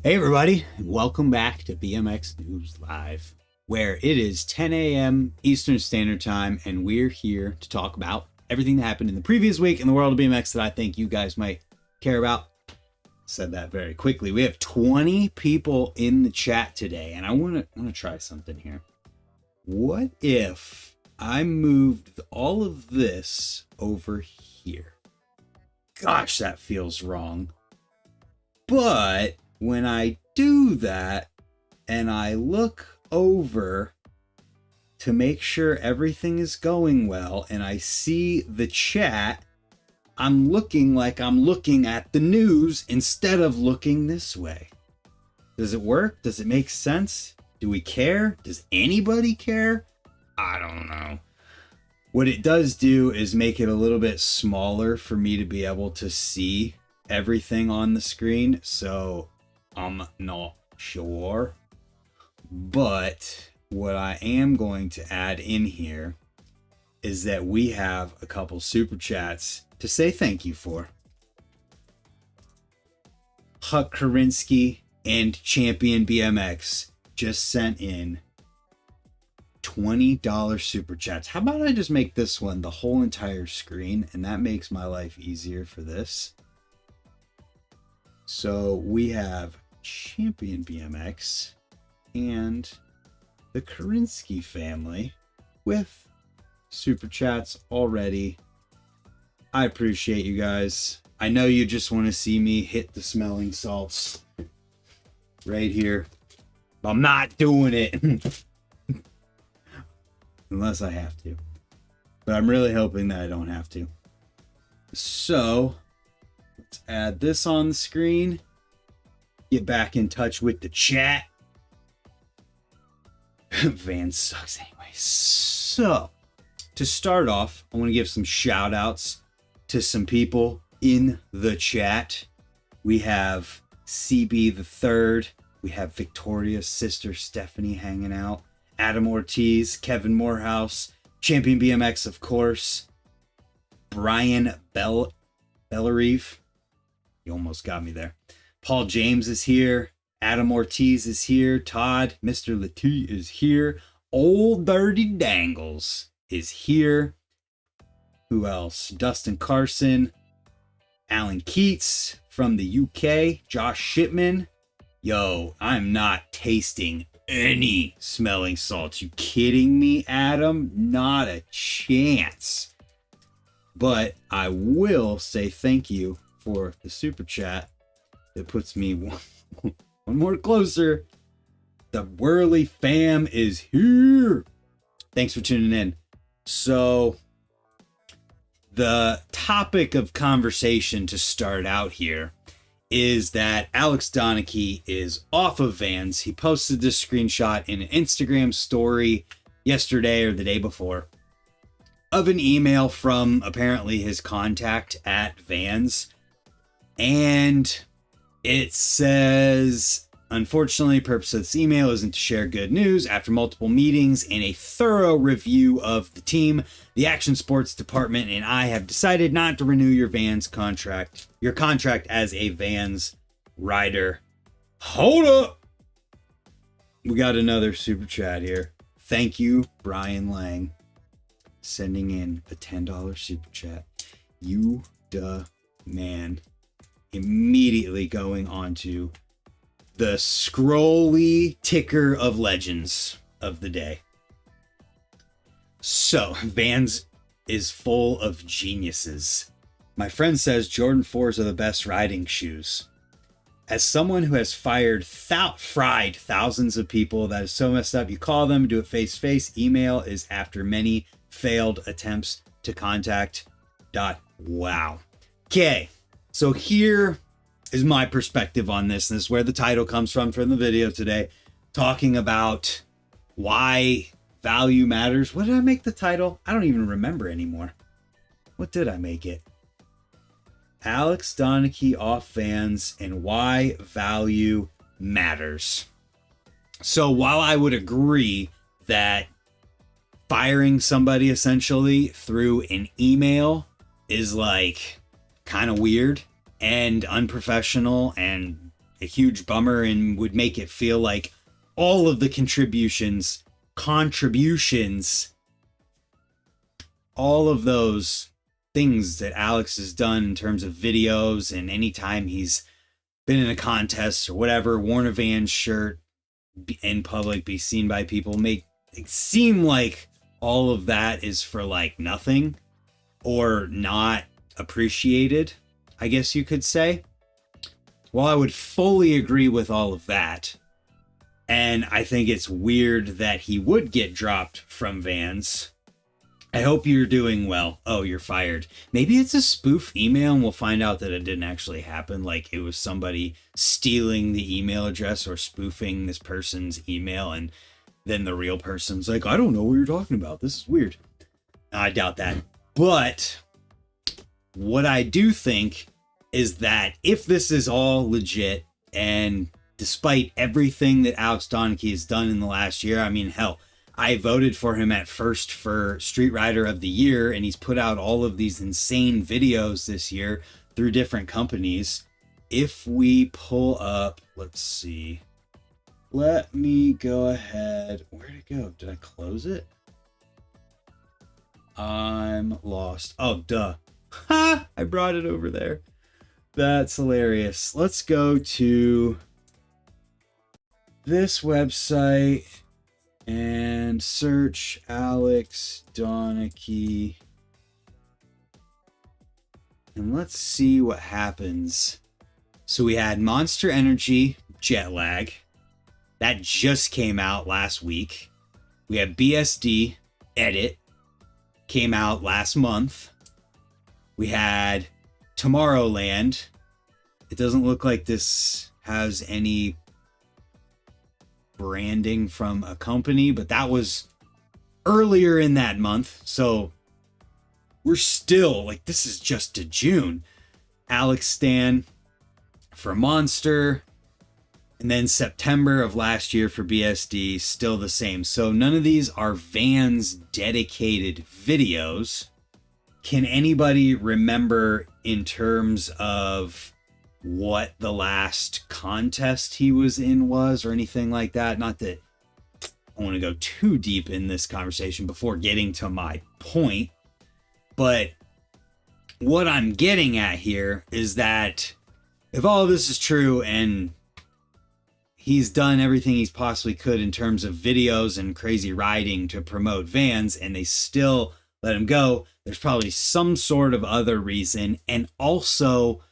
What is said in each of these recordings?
Hey everybody, and welcome back to BMX News Live, where it is 10 a.m. Eastern Standard Time, and we're here to talk about everything that happened in the previous week in the world of BMX that I think you guys might care about. Said that very quickly. We have 20 people in the chat today, and I want to try something here. What if I moved all of this over here? Gosh, that feels wrong. But when I do that and I look over to make sure everything is going well and I see the chat, I'm looking like I'm looking at the news instead of looking this way. Does it work? Does it make sense? Do we care? Does anybody care? I don't know. What it does do is make it a little bit smaller for me to be able to see everything on the screen, so I'm not sure. But what I am going to add in here is that we have a couple super chats to say thank you for. Huck Karinsky and Champion BMX just sent in $20 super chats. How about I just make this one the whole entire screen, and that makes my life easier for this. So we have Champion BMX and the Karinsky family with super chats already. I appreciate you guys. I know you just want to see me hit the smelling salts right here. I'm not doing it unless I have to, but I'm really hoping that I don't have to. So let's add this on the screen. Get back in touch with the chat. Van sucks anyway. So to start off, I want to give some shout outs to some people in the chat. We have CB the Third. We have Victoria's sister Stephanie hanging out. Adam Ortiz, Kevin Morehouse, Champion BMX, of course. Brian Bellarive. You almost got me there. Paul James is here. Adam Ortiz is here. Todd, Mr. Latte is here. Old Dirty Dangles is here. Who else? Dustin Carson. Alan Keats from the UK. Josh Shipman. Yo, I'm not tasting any smelling salts. You kidding me, Adam? Not a chance. But I will say thank you for the super chat that puts me one more closer. The Whirly fam is here. Thanks for tuning in. So the topic of conversation to start out here is that Alex Donnachie is off of Vans. He posted this screenshot in an Instagram story yesterday or the day before of an email from apparently his contact at Vans. And it says, unfortunately, the purpose of this email isn't to share good news. After multiple meetings and a thorough review of the team, the Action Sports Department and I have decided not to renew your contract as a Vans rider. Hold up. We got another super chat here. Thank you, Brian Lang, sending in a $10 super chat. You duh man. Immediately going on to the scrolly ticker of legends of the day. So, Vans is full of geniuses. My friend says Jordan 4s are the best riding shoes. As someone who has fried thousands of people, that is so messed up. You call them, do it face to face. Email is after many failed attempts to contact. Wow. Okay. So here is my perspective on this. And this is where the title comes from the video today, talking about why value matters. What did I make the title? I don't even remember anymore. What did I make it? Alex Donnachie off Vans and why value matters. So while I would agree that firing somebody essentially through an email is like kind of weird and unprofessional and a huge bummer and would make it feel like all of the contributions, all of those things that Alex has done in terms of videos, and anytime he's been in a contest or whatever, worn a Vans shirt in public, be seen by people, make it seem like all of that is for like nothing or not appreciated, I guess you could say. Well, I would fully agree with all of that. And I think it's weird that he would get dropped from Vans. I hope you're doing well. Oh, you're fired. Maybe it's a spoof email and we'll find out that it didn't actually happen. Like it was somebody stealing the email address or spoofing this person's email. And then the real person's like, I don't know what you're talking about. This is weird. I doubt that. But what I do think is that if this is all legit, and despite everything that Alex Donnachie has done in the last year, I mean, hell, I voted for him at first for Street Rider of the Year, and he's put out all of these insane videos this year through different companies. If we pull up, let's see. Let me go ahead. Where'd it go? Did I close it? I'm lost. Oh, duh. Ha! I brought it over there. That's hilarious. Let's go to this website and search Alex Donnachie. And let's see what happens. So we had Monster Energy Jet Lag. That just came out last week. We had BSD Edit. Came out last month. We had Tomorrowland. It doesn't look like this has any branding from a company, but that was earlier in that month. So we're still like, this is just to June. Alex Stan for Monster, and then September of last year for BSD, still the same. So none of these are Vans dedicated videos. Can anybody remember in terms of what the last contest he was in was or anything like that? Not that I want to go too deep in this conversation before getting to my point, but what I'm getting at here is that if all of this is true and he's done everything he's possibly could in terms of videos and crazy riding to promote Vans, and they still let him go, there's probably some sort of other reason. And also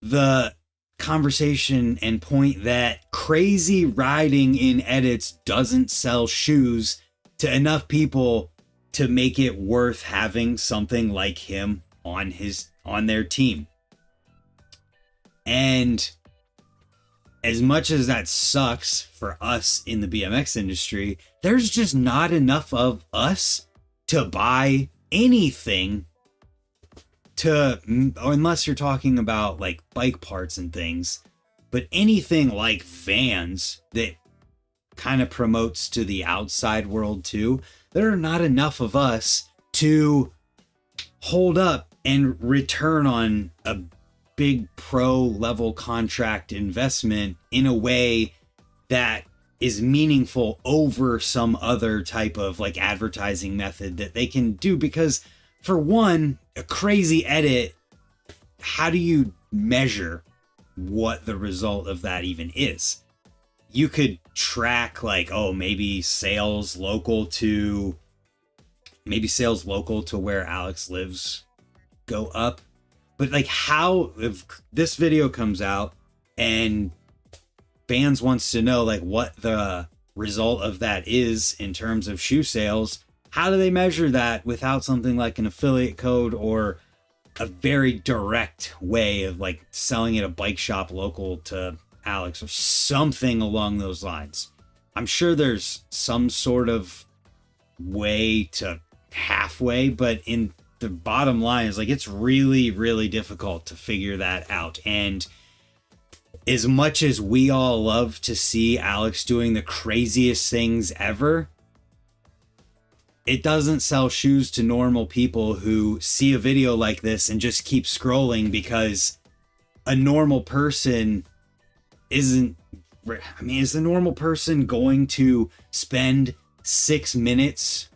the conversation and point that crazy riding in edits doesn't sell shoes to enough people to make it worth having something like him on their team. And as much as that sucks for us in the BMX industry, there's just not enough of us to buy anything unless you're talking about like bike parts and things, but anything like Vans that kind of promotes to the outside world too, there are not enough of us to hold up and return on a big pro level contract investment in a way that is meaningful over some other type of like advertising method that they can do. Because for one, a crazy edit, how do you measure what the result of that even is? You could track like, oh, maybe sales local to where Alex lives go up. But like, how, if this video comes out and Vans wants to know like what the result of that is in terms of shoe sales, how do they measure that without something like an affiliate code or a very direct way of like selling at a bike shop local to Alex or something along those lines? I'm sure there's some sort of way to halfway, but in the bottom line is like, it's really, really difficult to figure that out. And as much as we all love to see Alex doing the craziest things ever, it doesn't sell shoes to normal people who see a video like this and just keep scrolling, because a normal person isn't, I mean, is the normal person going to spend 6 minutes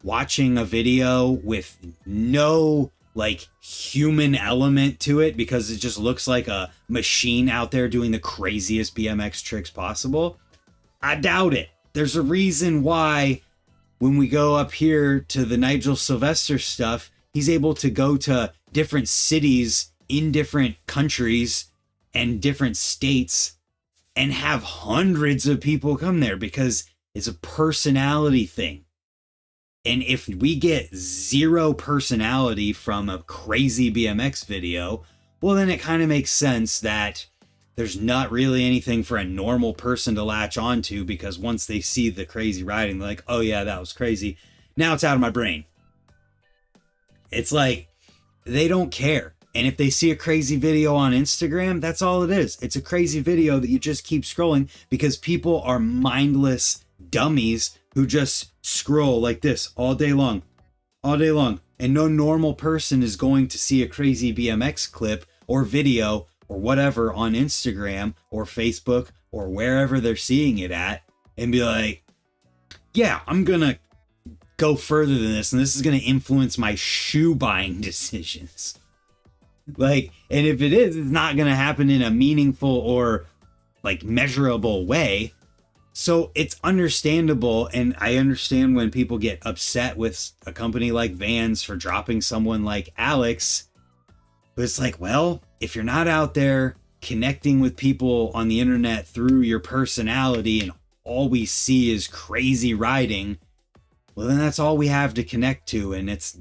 watching a video with no like human element to it because it just looks like a machine out there doing the craziest BMX tricks possible? I doubt it. There's a reason why when we go up here to the Nigel Sylvester stuff, he's able to go to different cities in different countries and different states and have hundreds of people come there because it's a personality thing. And if we get zero personality from a crazy BMX video, well, then it kind of makes sense that there's not really anything for a normal person to latch onto, because once they see the crazy riding, they're like, oh yeah, that was crazy. Now it's out of my brain. It's like they don't care. And if they see a crazy video on Instagram, that's all it is. It's a crazy video that you just keep scrolling because people are mindless dummies who just scroll like this all day long. And no normal person is going to see a crazy BMX clip or video or whatever on Instagram or Facebook or wherever they're seeing it at and be like, yeah, I'm going to go further than this, and this is going to influence my shoe buying decisions. Like, and if it is, it's not going to happen in a meaningful or like measurable way. So it's understandable, and I understand when people get upset with a company like Vans for dropping someone like Alex. But it's like, well, if you're not out there connecting with people on the internet through your personality and all we see is crazy riding, well, then that's all we have to connect to. And it's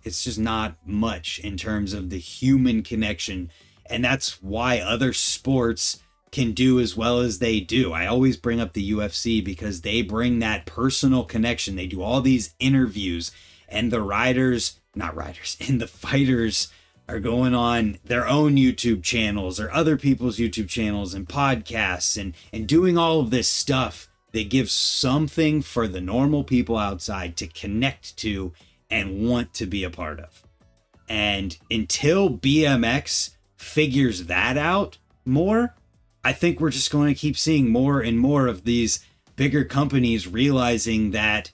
just not much in terms of the human connection. And that's why other sports can do as well as they do. I always bring up the UFC because they bring that personal connection. They do all these interviews, and the and the fighters are going on their own YouTube channels or other people's YouTube channels and podcasts and doing all of this stuff that gives something for the normal people outside to connect to and want to be a part of. And until BMX figures that out more, I think we're just going to keep seeing more and more of these bigger companies realizing that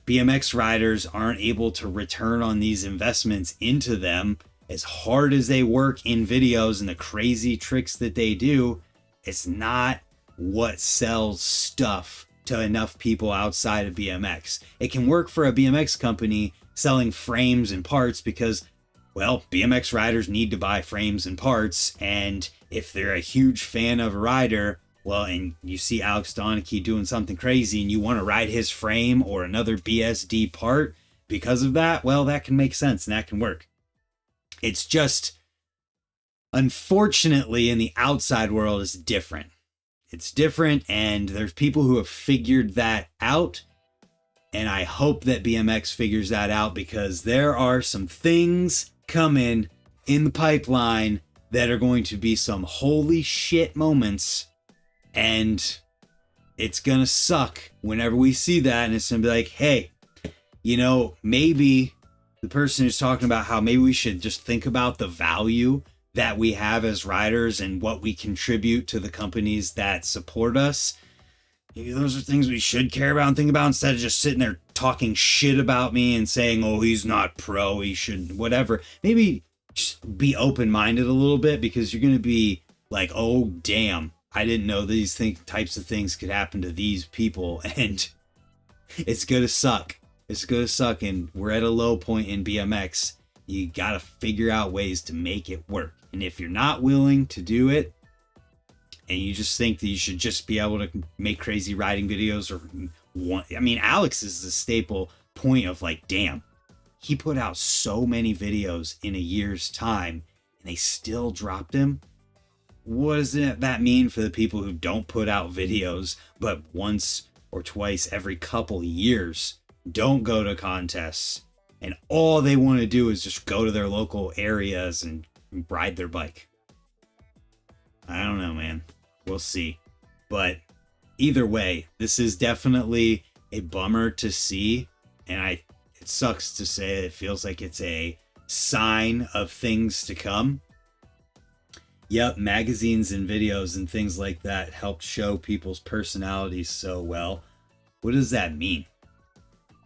BMX riders aren't able to return on these investments into them. As hard as they work in videos and the crazy tricks that they do, it's not what sells stuff to enough people outside of BMX. It can work for a BMX company selling frames and parts because, well, BMX riders need to buy frames and parts, and if they're a huge fan of a rider, well, and you see Alex Donnachie doing something crazy and you want to ride his frame or another BSD part because of that, well, that can make sense and that can work. It's just, unfortunately, in the outside world, it's different. It's different, and there's people who have figured that out, and I hope that BMX figures that out because there are some things coming in the pipeline that are going to be some holy shit moments, and it's gonna suck whenever we see that, and it's gonna be like, hey, you know, maybe the person who's talking about how maybe we should just think about the value that we have as riders and what we contribute to the companies that support us. Maybe those are things we should care about and think about instead of just sitting there talking shit about me and saying, oh, he's not pro, he should, whatever. Maybe just be open-minded a little bit, because you're going to be like, oh, damn, I didn't know these types of things could happen to these people, and it's going to suck. It's going to suck, and we're at a low point in BMX. You got to figure out ways to make it work. And if you're not willing to do it, and you just think that you should just be able to make crazy riding videos, or I mean, Alex is the staple point of like, damn, he put out so many videos in a year's time and they still dropped him. What does that mean for the people who don't put out videos, but once or twice every couple years, don't go to contests, and all they want to do is just go to their local areas and ride their bike? I don't know, man. We'll see. But either way, this is definitely a bummer to see, and it sucks to say it feels like it's a sign of things to come. Yep, magazines and videos and things like that helped show people's personalities so well. What does that mean?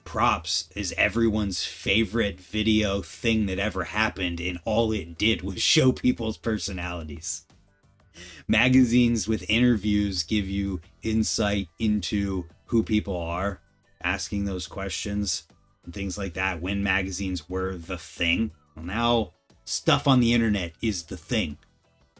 Props is everyone's favorite video thing that ever happened, and all it did was show people's personalities. Magazines with interviews give you insight into who people are, asking those questions and things like that when magazines were the thing. Well, now stuff on the internet is the thing.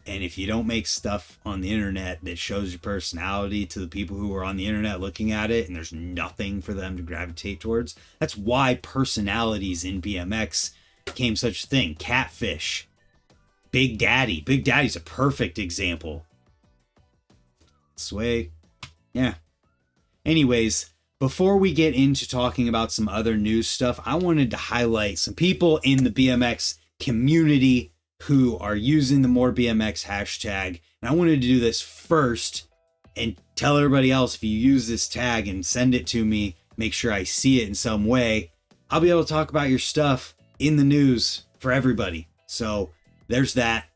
And if you don't make stuff on the internet that shows your personality to the people who are on the internet looking at it, and there's nothing for them to gravitate towards, that's why personalities in BMX became such a thing. Catfish, Big Daddy. Big Daddy's a perfect example. Sway. Yeah. Anyways, before we get into talking about some other news stuff, I wanted to highlight some people in the BMX community who are using the More BMX hashtag. And I wanted to do this first and tell everybody else, if you use this tag and send it to me, make sure I see it in some way, I'll be able to talk about your stuff in the news for everybody. So there's that.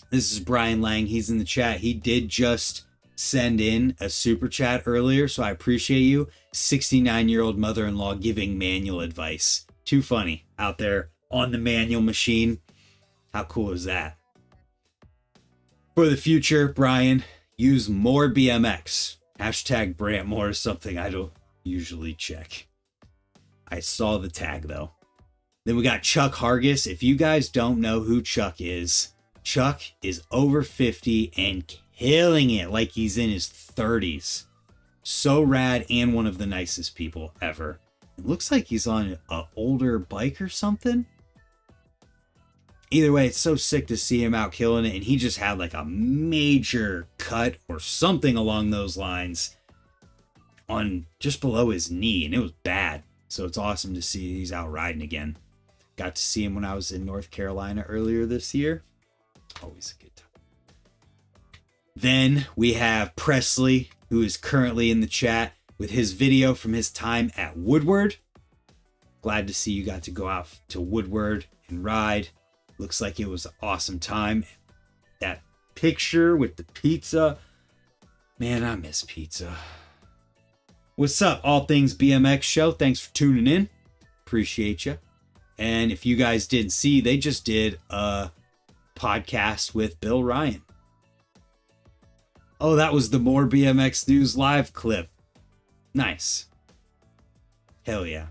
This is Brian Lang. He's in the chat. He did just send in a super chat earlier, so I appreciate you. 69-year-old mother-in-law giving manual advice. Too funny out there on the manual machine. How cool is that? For the future, Brian, use More BMX. Hashtag Brantmore is something I don't usually check. I saw the tag though. Then we got Chuck Hargus. If you guys don't know who Chuck is over 50 and killing it like he's in his 30s. So rad and one of the nicest people ever. It looks like he's on an older bike or something. Either way, it's so sick to see him out killing it, and he just had like a major cut or something along those lines on just below his knee, and it was bad. So it's awesome to see he's out riding again. Got to see him when I was in North Carolina earlier this year. Always a good time. Then we have Presley, who is currently in the chat with his video from his time at Woodward. Glad to see you got to go out to Woodward and ride. Looks like it was an awesome time. That picture with the pizza. Man, I miss pizza. What's up, All Things BMX Show? Thanks for tuning in. Appreciate you. And if you guys didn't see, they just did a podcast with Bill Ryan. Oh, that was the More BMX News live clip. Nice. Hell yeah.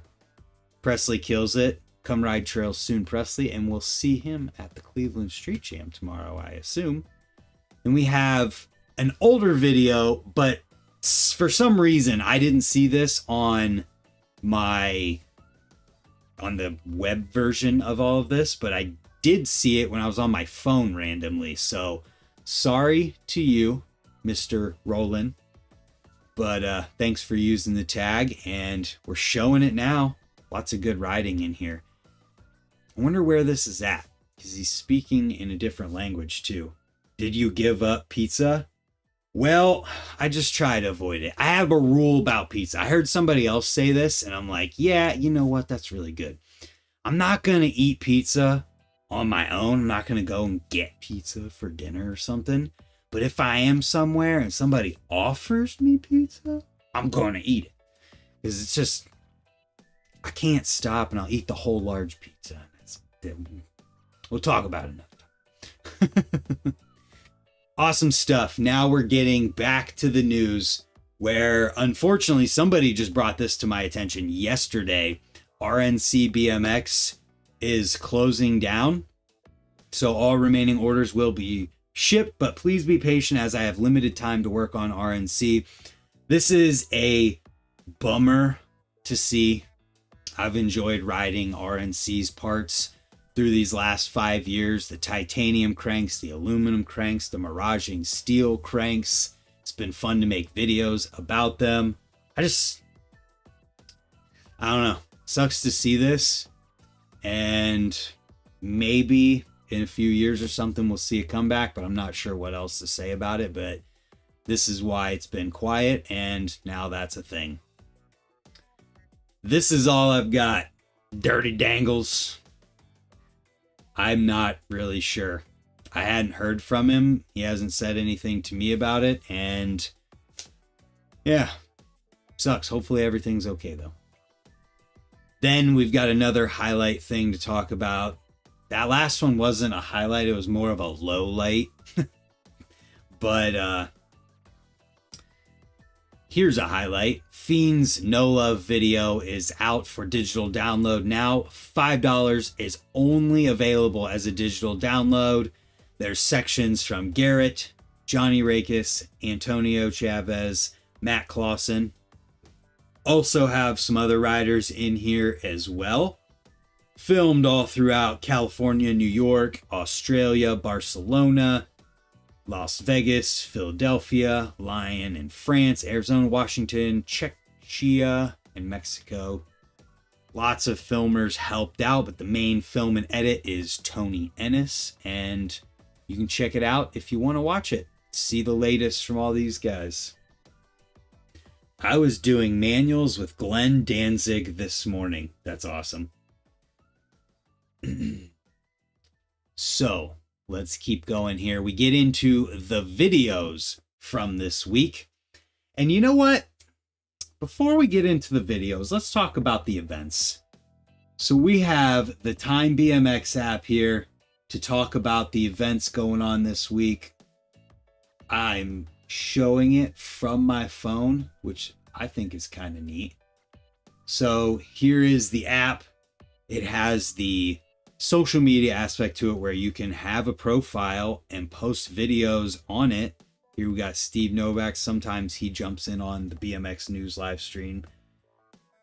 Presley kills it. Come ride trails soon, Presley, and we'll see him at the Cleveland Street Jam tomorrow, I assume. And we have an older video, but for some reason I didn't see this on the web version of all of this, but I did see it when I was on my phone randomly. So sorry to you, Mr. Roland, but thanks for using the tag, and we're showing it now. Lots of good riding in here. I wonder where this is at, because he's speaking in a different language too. Did you give up pizza? Well, I just try to avoid it. I have a rule about pizza. I heard somebody else say this, and I'm like, yeah, you know what? That's really good. I'm not going to eat pizza on my own. I'm not going to go and get pizza for dinner or something. But if I am somewhere and somebody offers me pizza, I'm going to eat it. Because it's just, I can't stop, and I'll eat the whole large pizza. We'll talk about it another time. Awesome stuff. Now we're getting back to the news, where unfortunately somebody just brought this to my attention yesterday. RNC BMX is closing down, so all remaining orders will be shipped, but please be patient as I have limited time to work on RNC. This is a bummer to see. I've enjoyed riding RNC's parts through these last 5 years. The titanium cranks, the aluminum cranks, the miraging steel cranks. It's been fun to make videos about them. I don't know. Sucks to see this. And maybe in a few years or something we'll see a comeback, but I'm not sure what else to say about it. But this is why it's been quiet, and now that's a thing. This is all I've got. Dirty Dangles. I'm not really sure. I hadn't heard from him. He hasn't said anything to me about it. And yeah, sucks. Hopefully everything's okay though. Then we've got another highlight thing to talk about. That last one wasn't a highlight. It was more of a low light. But here's a highlight. Fiends No Love video is out for digital download now. $5 is only available as a digital download. There's sections from Garrett, Johnny Rakes, Antonio Chavez, Matt Clausen. Also have some other riders in here as well. Filmed all throughout California, New York, Australia, Barcelona, Las Vegas, Philadelphia, Lyon in France, Arizona, Washington, Czechia, and Mexico. Lots of filmers helped out, but the main film and edit is Tony Ennis, and you can check it out if you want to watch it. See the latest from all these guys. I was doing manuals with Glenn Danzig this morning. That's awesome. So, let's keep going here. We get into the videos from this week. And you know what? Before we get into the videos, let's talk about the events. So we have the Time BMX app here to talk about the events going on this week. I'm showing it from my phone, which I think is kind of neat. So here is the app. It has the social media aspect to it where you can have a profile and post videos on it. Here we got Steve Novak. Sometimes he jumps in on the BMX News live stream.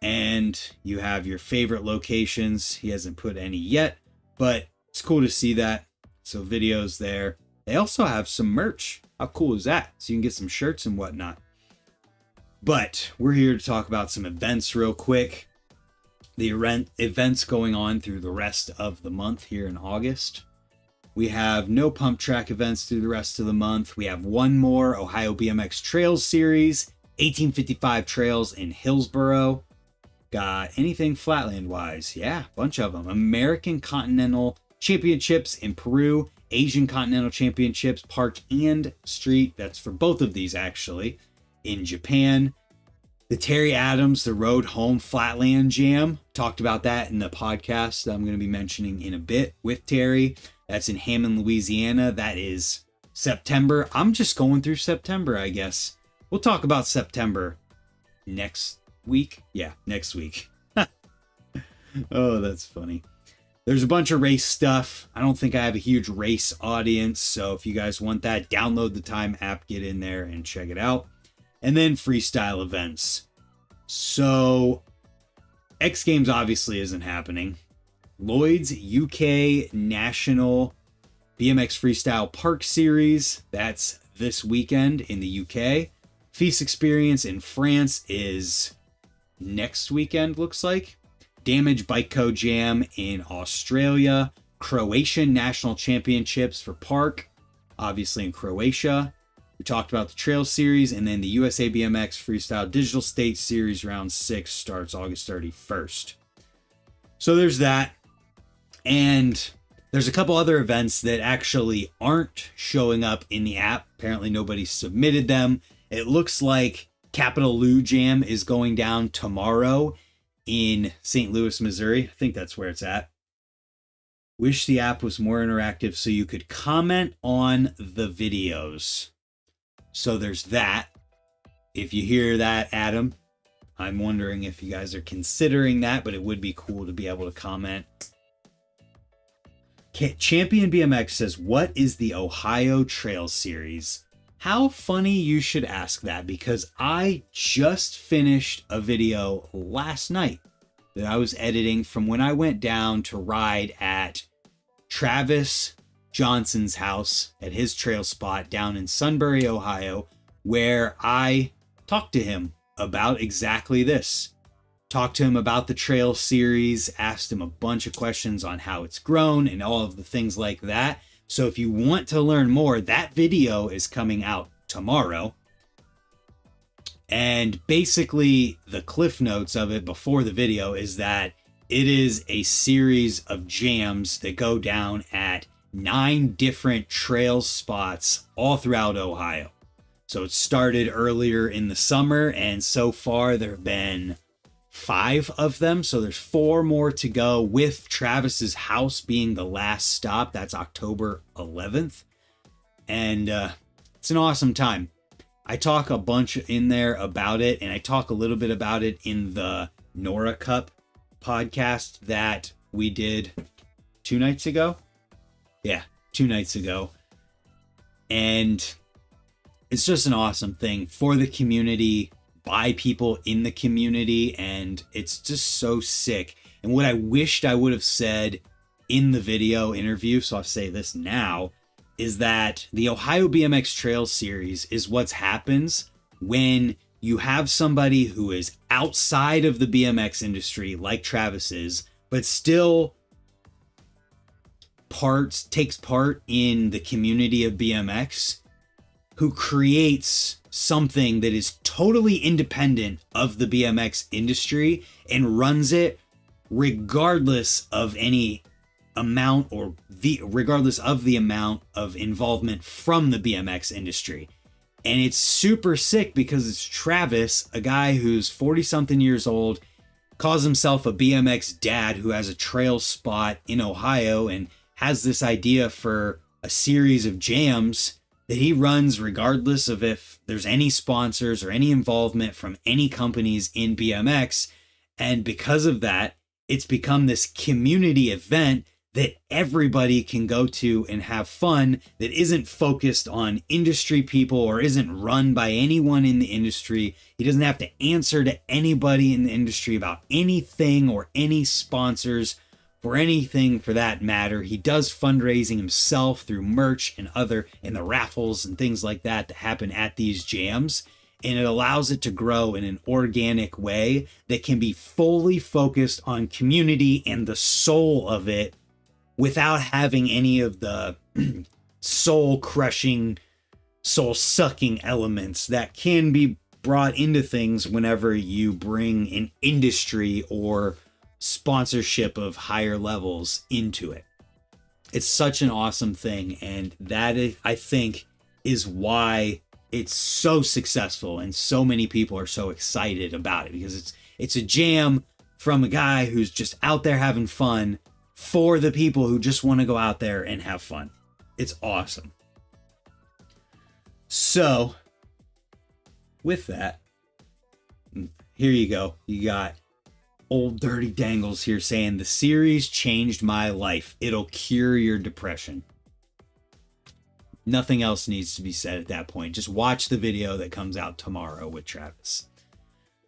And you have your favorite locations. He hasn't put any yet, but it's cool to see that. So videos there. They also have some merch. How cool is that? So you can get some shirts and whatnot. But we're here to talk about some events real quick. The events going on through the rest of the month here in August. We have no pump track events through the rest of the month. We have one more Ohio BMX Trails Series, 1855 Trails in Hillsboro. Got anything flatland wise? Yeah, a bunch of them. American Continental Championships in Peru, Asian Continental Championships, Park and Street. That's for both of these actually, in Japan. The Terry Adams, the Road Home Flatland Jam. Talked about that in the podcast that I'm going to be mentioning in a bit with Terry. That's in Hammond, Louisiana. That is September. I'm just going through September, I guess. We'll talk about September next week. Yeah, next week. Oh, that's funny. There's a bunch of race stuff. I don't think I have a huge race audience. So if you guys want that, download the Time app, get in there and check it out. And then freestyle events. So X Games obviously isn't happening. Lloyd's UK National BMX Freestyle Park Series. That's this weekend in the UK. Feast Experience in France is next weekend, looks like. Damage Bike Co Jam in Australia. Croatian National Championships for Park, obviously in Croatia. We talked about the Trail Series, and then the USA BMX Freestyle Digital State Series Round 6 starts August 31st. So there's that. And there's a couple other events that actually aren't showing up in the app. Apparently nobody submitted them. It looks like Capital Lou Jam is going down tomorrow in St. Louis, Missouri. I think that's where it's at. Wish the app was more interactive so you could comment on the videos. So there's that. If you hear that, Adam, I'm wondering if you guys are considering that, but it would be cool to be able to comment. Champion BMX says, what is the Ohio Trail Series? How funny you should ask that, because I just finished a video last night that I was editing from when I went down to ride at Travis Johnson's house at his trail spot down in Sunbury, Ohio, where I talked to him about exactly this. Talked to him about the trail series, asked him a bunch of questions on how it's grown and all of the things like that. So if you want to learn more, that video is coming out tomorrow. And basically the cliff notes of it before the video is that it is a series of jams that go down at 9 different trail spots all throughout Ohio. So it started earlier in the summer, and so far there have been 5 of them. So there's 4 more to go, with Travis's house being the last stop. That's October 11th. And it's an awesome time. I talk a bunch in there about it, and I talk a little bit about it in the Nora Cup podcast that we did 2 nights ago. Yeah, 2 nights ago. And it's just an awesome thing for the community, by people in the community, and it's just so sick. And what I wished I would have said in the video interview, so I'll say this now, is that the Ohio BMX Trail Series is what happens when you have somebody who is outside of the BMX industry, like Travis is, but still takes part in the community of BMX, who creates something that is totally independent of the BMX industry and runs it regardless of any amount, or regardless of the amount of involvement from the BMX industry. And it's super sick because it's Travis, a guy who's 40 something years old, calls himself a BMX dad who has a trail spot in Ohio and has this idea for a series of jams that he runs regardless of if there's any sponsors or any involvement from any companies in BMX. And because of that, it's become this community event that everybody can go to and have fun, that isn't focused on industry people or isn't run by anyone in the industry. He doesn't have to answer to anybody in the industry about anything or any sponsors for anything for that matter. He does fundraising himself through merch and the raffles and things like that happen at these jams. And it allows it to grow in an organic way that can be fully focused on community and the soul of it, without having any of the soul-crushing, soul-sucking elements that can be brought into things whenever you bring an industry or sponsorship of higher levels into it. It's such an awesome thing, and that is, I think, is why it's so successful and so many people are so excited about it, because it's a jam from a guy who's just out there having fun for the people who just want to go out there and have fun. It's awesome. So, with that, here you go. You got Old Dirty Dangles here saying, the series changed my life. It'll cure your depression. Nothing else needs to be said at that point. Just watch the video that comes out tomorrow with Travis.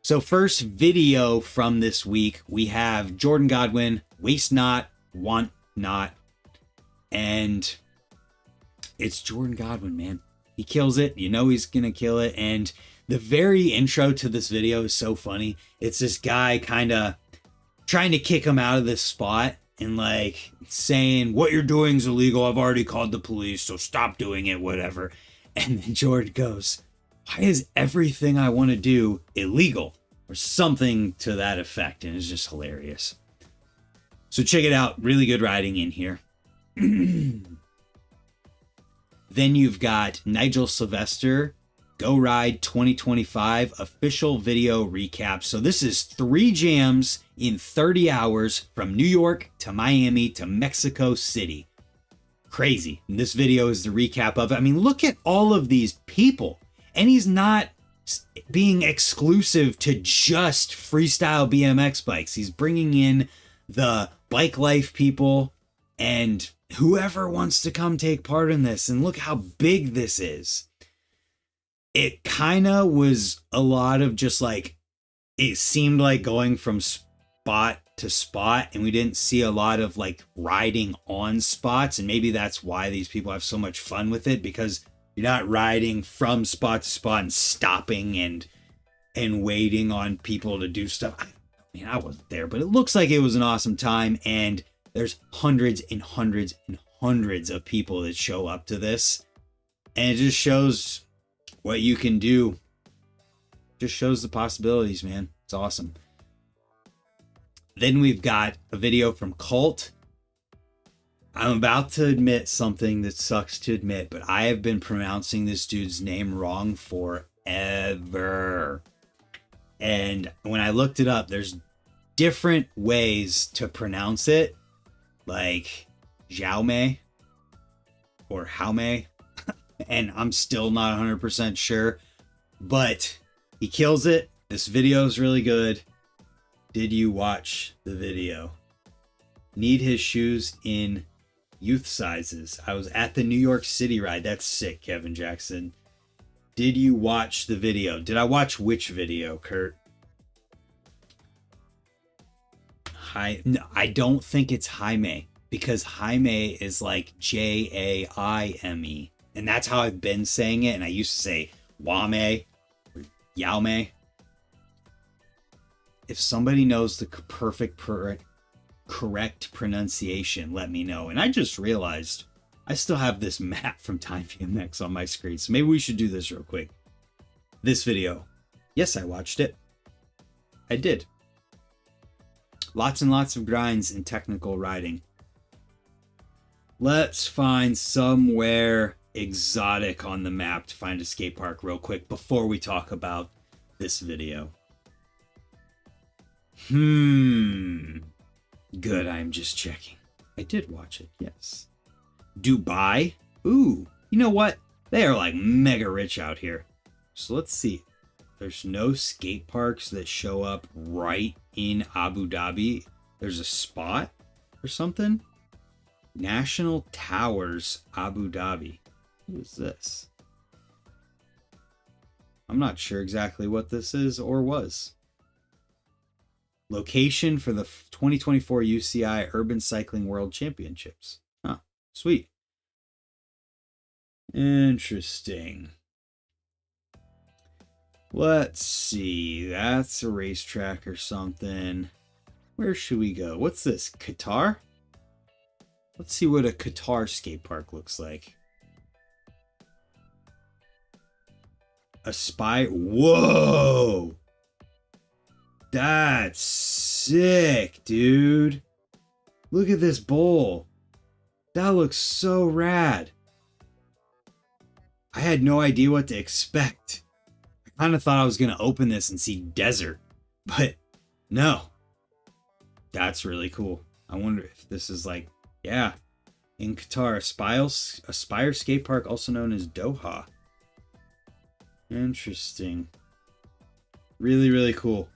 So first video from this week, we have Jordan Godwin, Waste Not, Want Not, and it's Jordan Godwin, man. He kills it. You know he's gonna kill it. And the very intro to this video is so funny. It's this guy kind of trying to kick him out of this spot and like saying, what you're doing is illegal. I've already called the police, so stop doing it, whatever. And then Jordan goes, why is everything I want to do illegal? Or something to that effect. And it's just hilarious. So check it out. Really good riding in here. Then you've got Nigel Sylvester, Go Ride 2025 official video recap. So this is 3 jams in 30 hours from New York to Miami to Mexico City. Crazy. And this video is the recap of it. I mean, look at all of these people. And he's not being exclusive to just freestyle BMX bikes. He's bringing in the bike life people and whoever wants to come take part in this. And look how big this is. It kind of was a lot of just like, it seemed like going from spot to spot, and we didn't see a lot of like riding on spots. And maybe that's why these people have so much fun with it, because you're not riding from spot to spot and stopping and waiting on people to do stuff. I mean, I wasn't there, but it looks like it was an awesome time. And there's hundreds and hundreds and hundreds of people that show up to this. And it just shows what you can do. Just shows the possibilities, man. It's awesome. Then we've got a video from Cult. I'm about to admit something that sucks to admit, but I have been pronouncing this dude's name wrong forever. And when I looked it up, there's different ways to pronounce it, like Jaume or Jaume, and I'm still not 100% sure, but he kills it. This video is really good. Did you watch the video? Need his shoes in youth sizes. I was at the New York City ride. That's sick, Kevin Jackson. Did you watch the video? Did I watch which video, Kurt? No, I don't think it's Jaime, because Jaime is like Jaime, and that's how I've been saying it. And I used to say Wame or Yaume. If somebody knows the correct pronunciation, let me know. And I just realized I still have this map from Time BMX on my screen, so maybe we should do this real quick. This video, yes, I watched it. I did. Lots and lots of grinds and technical riding. Let's find somewhere exotic on the map to find a skate park real quick before we talk about this video. Good, I'm just checking. I did watch it, yes. Dubai? Ooh, you know what? They are like mega rich out here. So let's see. There's no skate parks that show up right in Abu Dhabi. There's a spot or something. National Towers, Abu Dhabi. What is this? I'm not sure exactly what this is or was. Location for the 2024 UCI Urban Cycling World Championships. Huh, sweet. Interesting. Let's see. That's a racetrack or something. Where should we go? What's this? Qatar? Let's see what a Qatar skate park looks like. Whoa! That's sick, dude. Look at this bowl. That looks so rad. I had no idea what to expect. I kind of thought I was going to open this and see desert, but no. That's really cool. I wonder if this is like, yeah, in Qatar, Aspire Skate Park, also known as Doha. Interesting. Really, really cool.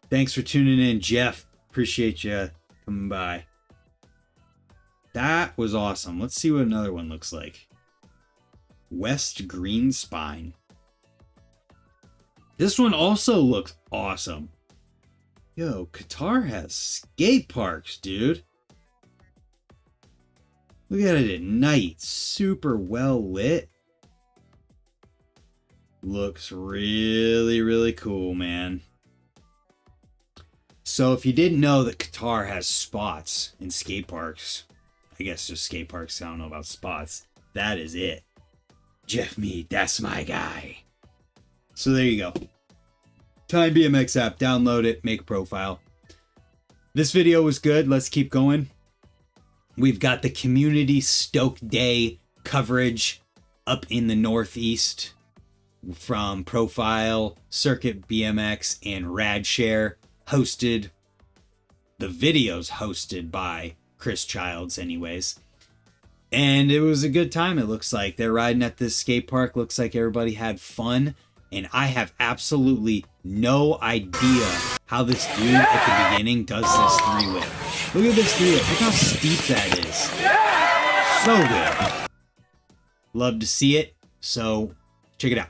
Thanks for tuning in, Jeff. Appreciate you coming by. That was awesome. Let's see what another one looks like. West Greenspine. This one also looks awesome. Yo, Qatar has skate parks, dude. Look at it at night. Super well lit. Looks really, really cool, man. So if you didn't know that Qatar has spots in skate parks, I guess just skate parks, I don't know about spots, that is it. Jeff Mead, that's my guy. So there you go. Time BMX app, download it, make a profile. This video was good. Let's keep going. We've got the community Stoke Day coverage up in the Northeast from Profile, Circuit BMX, and Radshare. Hosted, the videos hosted by Chris Childs anyways. And it was a good time, it looks like. They're riding at this skate park. Looks like everybody had fun. And I have absolutely no idea how this dude at the beginning does this three-whip. Look at this three-whip. Look how steep that is. So good. Love to see it. So check it out.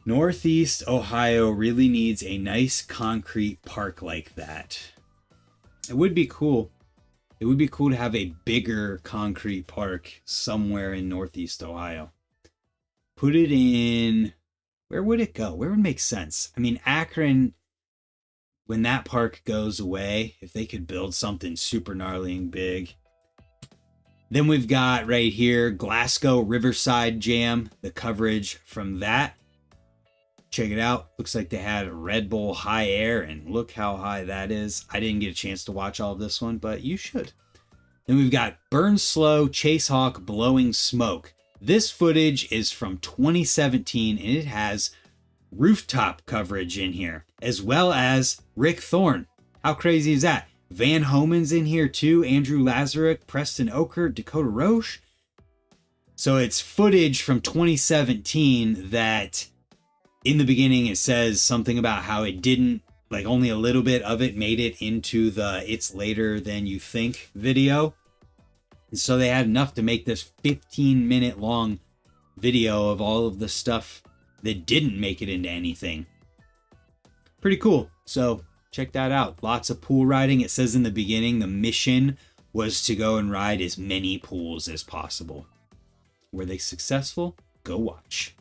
Northeast Ohio really needs a nice concrete park like that. It would be cool. It would be cool to have a bigger concrete park somewhere in Northeast Ohio. Put it in... Where would it go? Where would make sense? I mean, Akron, when that park goes away, if they could build something super gnarly and big. Then we've got right here, Glasgow Riverside Jam, the coverage from that. Check it out. Looks like they had a Red Bull High Air, and look how high that is. I didn't get a chance to watch all of this one, but you should. Then we've got Burn Slow, Chase Hawk, Blowing Smoke. This footage is from 2017, and it has rooftop coverage in here, as well as Rick Thorne. How crazy is that? Van Homan's in here too, Andrew Lazaruk, Preston Oker, Dakota Roche. So it's footage from 2017 that in the beginning it says something about how it didn't, like only a little bit of it made it into the It's Later Than You Think video. And so they had enough to make this 15-minute long video of all of the stuff that didn't make it into anything. Pretty cool. So check that out. Lots of pool riding. It says in the beginning the mission was to go and ride as many pools as possible. Were they successful? Go watch.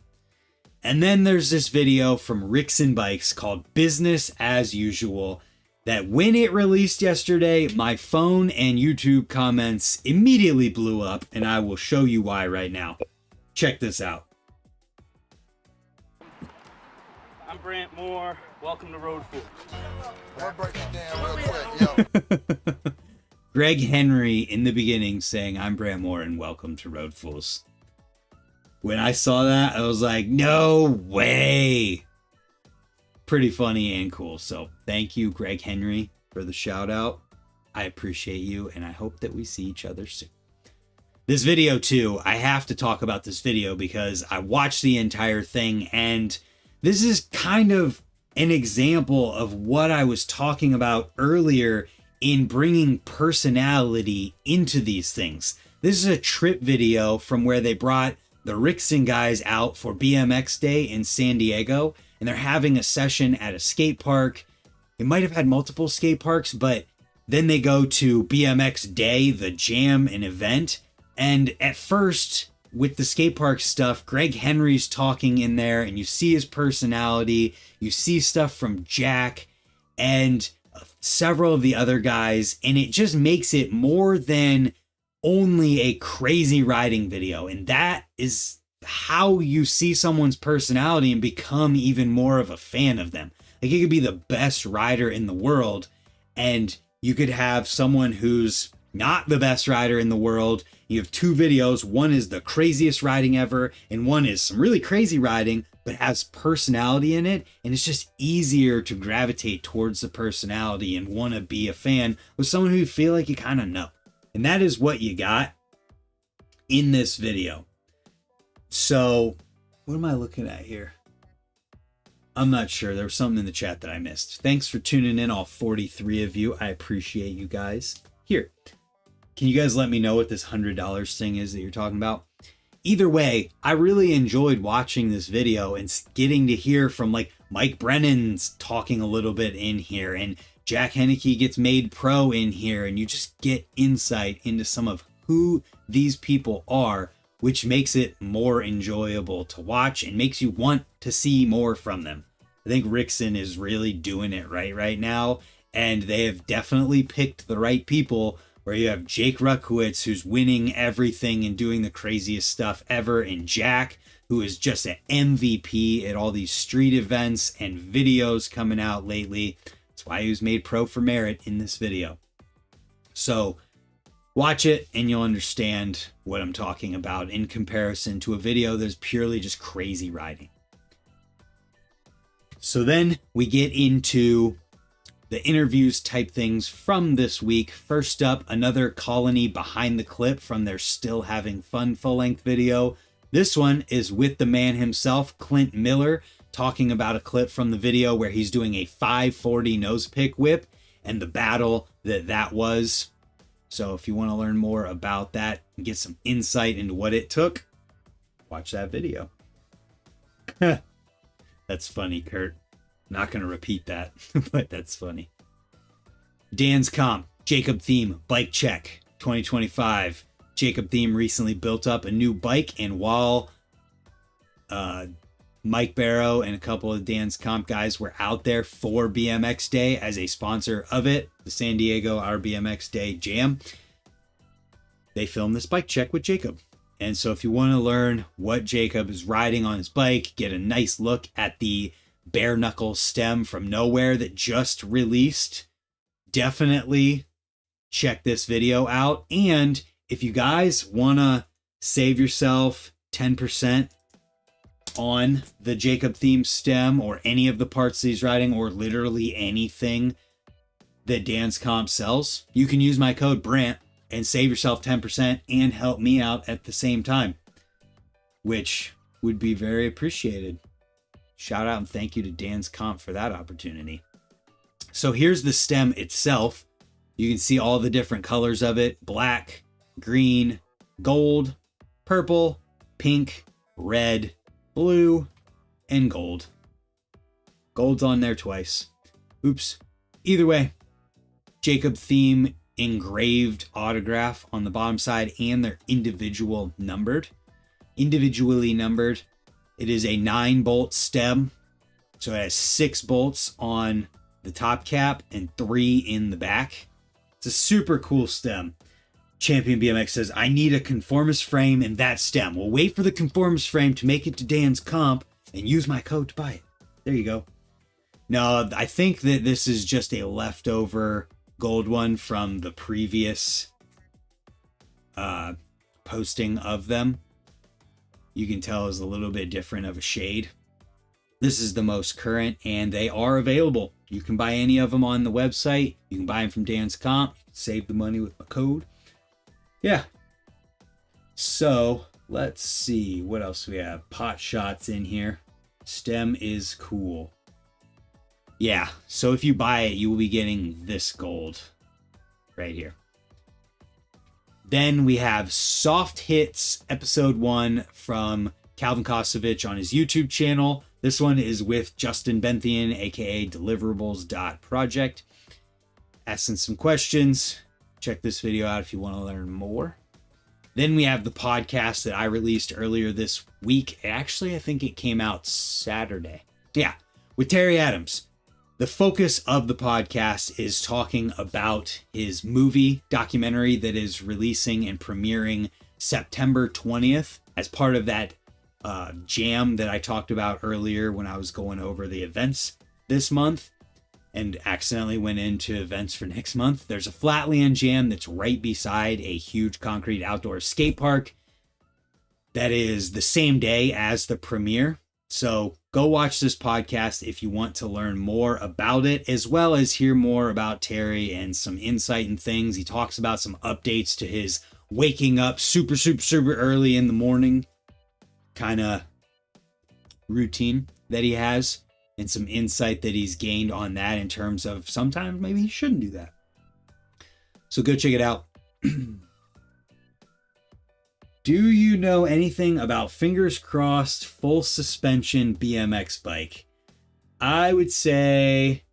And then there's this video from Ricken Bikes called Business as Usual that when it released yesterday, my phone and YouTube comments immediately blew up, and I will show you why right now. Check this out. I'm Brant Moore. Welcome to Road Fools. I'm gonna break it down real quick, yo. Greg Henry in the beginning saying, I'm Brant Moore and welcome to Road Fools. When I saw that, I was like, no way. Pretty funny and cool. So thank you, Greg Henry, for the shout out. I appreciate you, and I hope that we see each other soon. This video too, I have to talk about this video because I watched the entire thing, and this is kind of an example of what I was talking about earlier in bringing personality into these things. This is a trip video from where they brought the Rickson guys out for BMX Day in San Diego, and they're having a session at a skate park. It might have had multiple skate parks, but then they go to BMX Day, the jam and event. And at first, with the skate park stuff, Greg Henry's talking in there, and you see his personality. You see stuff from Jack and several of the other guys, and it just makes it more than only a crazy riding video. And that is how you see someone's personality and become even more of a fan of them. Like, you could be the best rider in the world, and you could have someone who's not the best rider in the world. You have two videos. One is the craziest riding ever, and one is some really crazy riding, but has personality in it. And it's just easier to gravitate towards the personality and want to be a fan with someone who you feel like you kind of know. And that is what you got in this video. So what am I looking at here? I'm not sure. There was something in the chat that I missed. Thanks for tuning in, all 43 of you. I appreciate you guys. Here, can you guys let me know what this $100 thing is that you're talking about? Either way, I really enjoyed watching this video and getting to hear from, like, Mike Brennan's talking a little bit in here, and Jack Henneke gets made pro in here, and you just get insight into some of who these people are, which makes it more enjoyable to watch and makes you want to see more from them. I think Rickson is really doing it right now, and they have definitely picked the right people, where you have Jake Ruckowitz, who's winning everything and doing the craziest stuff ever, and Jack, who is just an MVP at all these street events and videos coming out lately. That's why he was made pro for merit in this video. So watch it and you'll understand what I'm talking about in comparison to a video that's purely just crazy riding. So then we get into the interviews type things from this week. First up, another Colony behind the clip from their Still Having Fun full-length video. This one is with the man himself, Clint Miller, talking about a clip from the video where he's doing a 540 nose pick whip and the battle that was. So if you want to learn more about that and get some insight into what it took, watch that video. That's funny, Kurt. Not going to repeat that, but that's funny. Dan's Comp, Jacob Theme, Bike Check, 2025. Jacob Theme recently built up a new bike, and while Mike Barrow and a couple of Dan's Comp guys were out there for BMX Day as a sponsor of it, the San Diego RBMX Day Jam, they filmed this bike check with Jacob. And so if you want to learn what Jacob is riding on his bike, get a nice look at the bare knuckle stem from nowhere that just released. Definitely check this video out. And if you guys want to save yourself 10% on the Jacob theme stem or any of the parts that he's riding, or literally anything that Dan's Comp sells, you can use my code Brant and save yourself 10% and help me out at the same time, which would be very appreciated. Shout out and thank you to Dan's Comp for that opportunity. So here's the stem itself. You can see all the different colors of it: black, green, gold, purple, pink, red, blue, and gold. Gold's on there twice. Oops. Either way, Jacob theme engraved autograph on the bottom side, and they're individually numbered. It is a 9-bolt stem. So it has 6 bolts on the top cap and 3 in the back. It's a super cool stem. Champion BMX says, I need a conformist frame and that stem. We'll wait for the conformist frame to make it to Dan's Comp and use my code to buy it. There you go. No, I think that this is just a leftover gold one from the previous posting of them. You can tell is a little bit different of a shade. This is the most current, and they are available. You can buy any of them on the website. You can buy them from Dan's Comp. You can save the money with my code. Yeah. So let's see what else we have. Pot shots in here. Stem is cool. Yeah. So if you buy it, you will be getting this gold right here. Then we have Soft Hits episode 1 from Calvin Kosovich on his YouTube channel. This one is with Justin Benthian, aka deliverables.project. Asking some questions. Check this video out if you want to learn more. Then we have the podcast that I released earlier this week. Actually, I think it came out Saturday. Yeah, with Terry Adams. The focus of the podcast is talking about his movie documentary that is releasing and premiering September 20th as part of that jam that I talked about earlier when I was going over the events this month and accidentally went into events for next month. There's a Flatland jam that's right beside a huge concrete outdoor skate park that is the same day as the premiere. So go watch this podcast if you want to learn more about it, as well as hear more about Terry and some insight and things. He talks about some updates to his waking up super early in the morning kind of routine that he has, and some insight that he's gained on that in terms of sometimes maybe he shouldn't do that. So go check it out. Do you know anything about fingers crossed full suspension BMX bike? I would say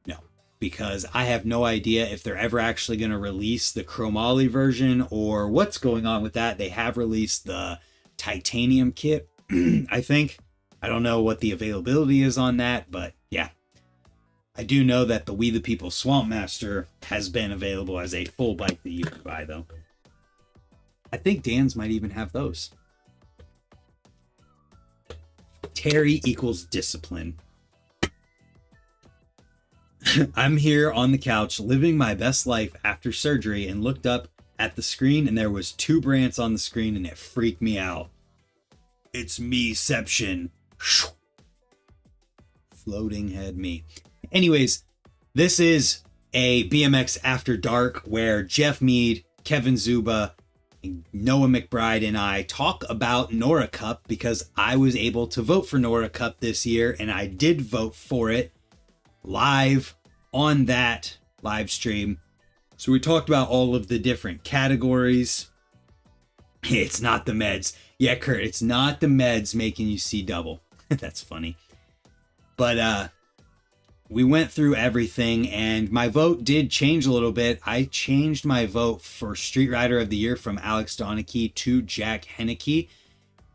no, because I have no idea if they're ever actually going to release the chromoly version or what's going on with that. They have released the titanium kit, I think. I don't know what the availability is on that, but yeah. I do know that the We the People Swamp Master has been available as a full bike that you can buy, though. I think Dan's might even have those. Terry equals discipline. I'm here on the couch living my best life after surgery and looked up at the screen and there was 2 Brants on the screen and it freaked me out. It's meception. Floating head me. Anyways, this is a BMX After Dark where Jeff Mead, Kevin Zuba, Noah McBride and I talk about Nora Cup because I was able to vote for Nora Cup this year, and I did vote for it live on that live stream. So we talked about all of the different categories. It's not the meds. Yeah, Kurt, it's not the meds making you see double. That's funny. But we went through everything, and my vote did change a little bit. I changed my vote for Street Rider of the Year from Alex Donnachie to Jack Henneke.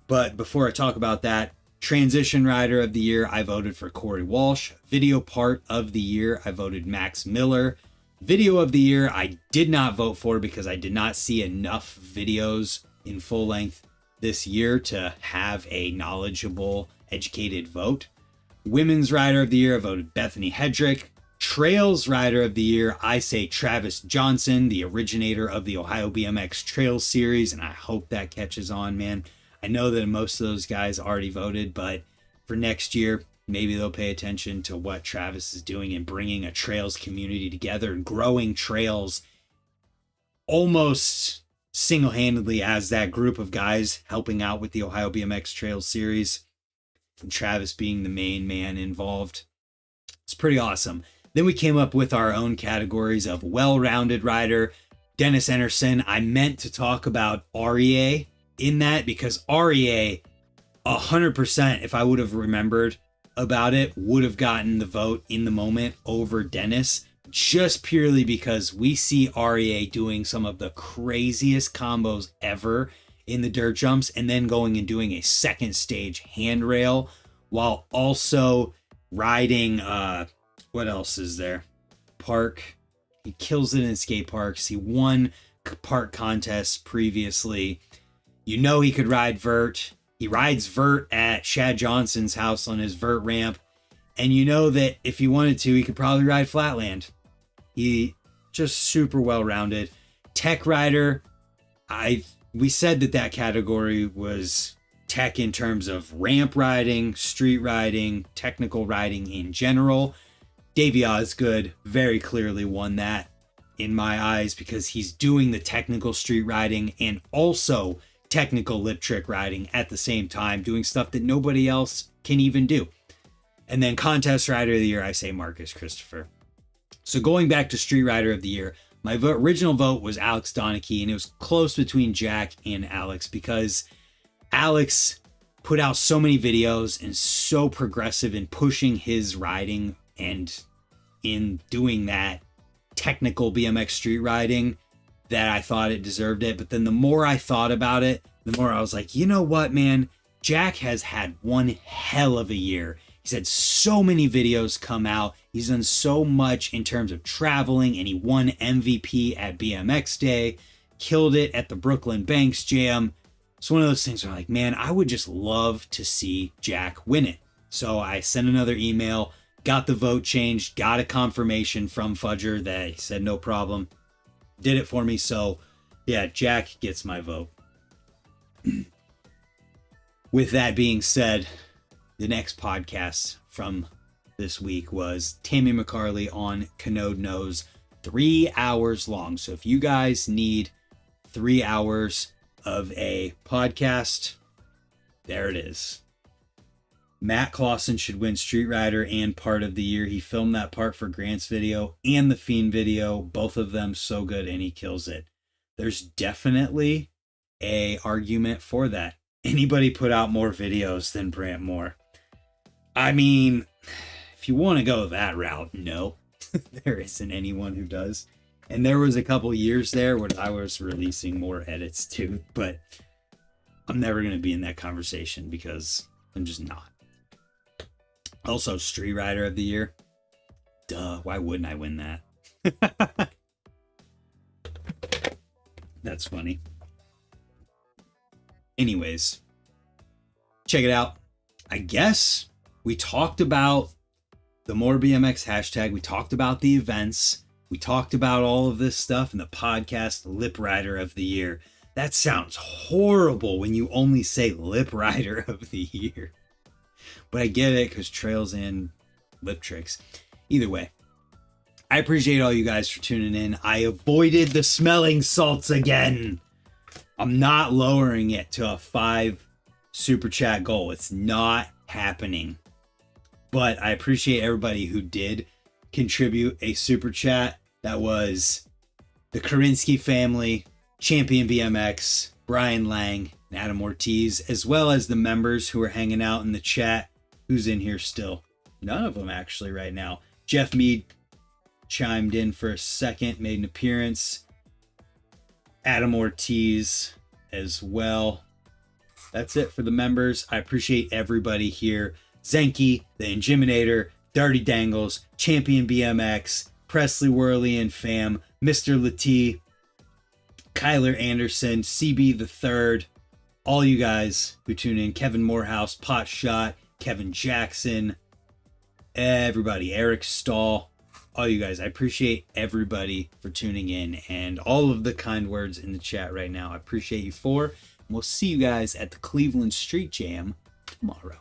But before I talk about that, Transition Rider of the Year, I voted for Corey Walsh. Video Part of the Year, I voted Max Miller. Video of the Year, I did not vote for because I did not see enough videos in full length this year to have a knowledgeable, educated vote. Women's Rider of the Year, I voted Bethany Hedrick. Trails Rider of the Year, I say Travis Johnson, the originator of the Ohio BMX Trails Series, and I hope that catches on, man. I know that most of those guys already voted, but for next year, maybe they'll pay attention to what Travis is doing and bringing a trails community together and growing trails almost single-handedly as that group of guys helping out with the Ohio BMX Trails Series, and Travis being the main man involved. It's pretty awesome. Then we came up with our own categories of well-rounded rider, Dennis Anderson. I meant to talk about REA in that because REA, 100%, if I would have remembered about it, would have gotten the vote in the moment over Dennis, just purely because we see REA doing some of the craziest combos ever in the dirt jumps and then going and doing a second stage handrail while also riding, what else is there? Park. He kills it in skate parks. He won park contests previously. You know he could ride vert. He rides vert at Shad Johnson's house on his vert ramp. And you know that if he wanted to, he could probably ride flatland. He just super well-rounded. Tech rider. We said that category was tech in terms of ramp riding, street riding, technical riding in general. Davey Osgood very clearly won that in my eyes because he's doing the technical street riding and also technical lip trick riding at the same time, doing stuff that nobody else can even do. And then contest rider of the year, I say Marcus Christopher. So going back to street rider of the year, my original vote was Alex Donnachie, and it was close between Jack and Alex because Alex put out so many videos and so progressive in pushing his riding and in doing that technical BMX street riding that I thought it deserved it. But then the more I thought about it, the more I was like, you know what, man? Jack has had one hell of a year. He's had so many videos come out. He's done so much in terms of traveling, and he won MVP at BMX Day, killed it at the Brooklyn Banks Jam. It's one of those things where I'm like, man, I would just love to see Jack win it. So I sent another email, got the vote changed, got a confirmation from Fudger that he said no problem, did it for me. So yeah, Jack gets my vote. With that being said, the next podcast from this week was Tammy McCarley on Canode Knows, 3 hours long. So if you guys need 3 hours of a podcast, there it is. Matt Clausen should win Street Rider and Part of the Year. He filmed that part for Grant's video and the Fiend video. Both of them so good, and he kills it. There's definitely a argument for that. Anybody put out more videos than Brant Moore? I mean, if you want to go that route, no. There isn't anyone who does. And there was a couple years there when I was releasing more edits too, but I'm never going to be in that conversation because I'm just not. Also, Street Rider of the Year. Duh, why wouldn't I win that? That's funny. Anyways, check it out. I guess we talked about the More BMX hashtag. We talked about the events. We talked about all of this stuff in the podcast Lip Rider of the Year. That sounds horrible when you only say Lip Rider of the Year. But I get it because trails and lip tricks. Either way, I appreciate all you guys for tuning in. I avoided the smelling salts again. I'm not lowering it to a 5 super chat goal. It's not happening. But I appreciate everybody who did contribute a super chat. That was the Karinsky family, Champion BMX, Brian Lang, and Adam Ortiz, as well as the members who are hanging out in the chat. Who's in here still? None of them actually right now. Jeff Mead chimed in for a second, made an appearance. Adam Ortiz as well. That's it for the members. I appreciate everybody here. Zenki, the Ingeminator, Dirty Dangles, Champion BMX, Presley Worley and Fam, Mr. Lati, Kyler Anderson, CB the Third, all you guys who tune in, Kevin Morehouse, Pot Shot, Kevin Jackson, everybody, Eric Stahl, all you guys. I appreciate everybody for tuning in and all of the kind words in the chat right now. I appreciate you for. And we'll see you guys at the Cleveland Street Jam tomorrow.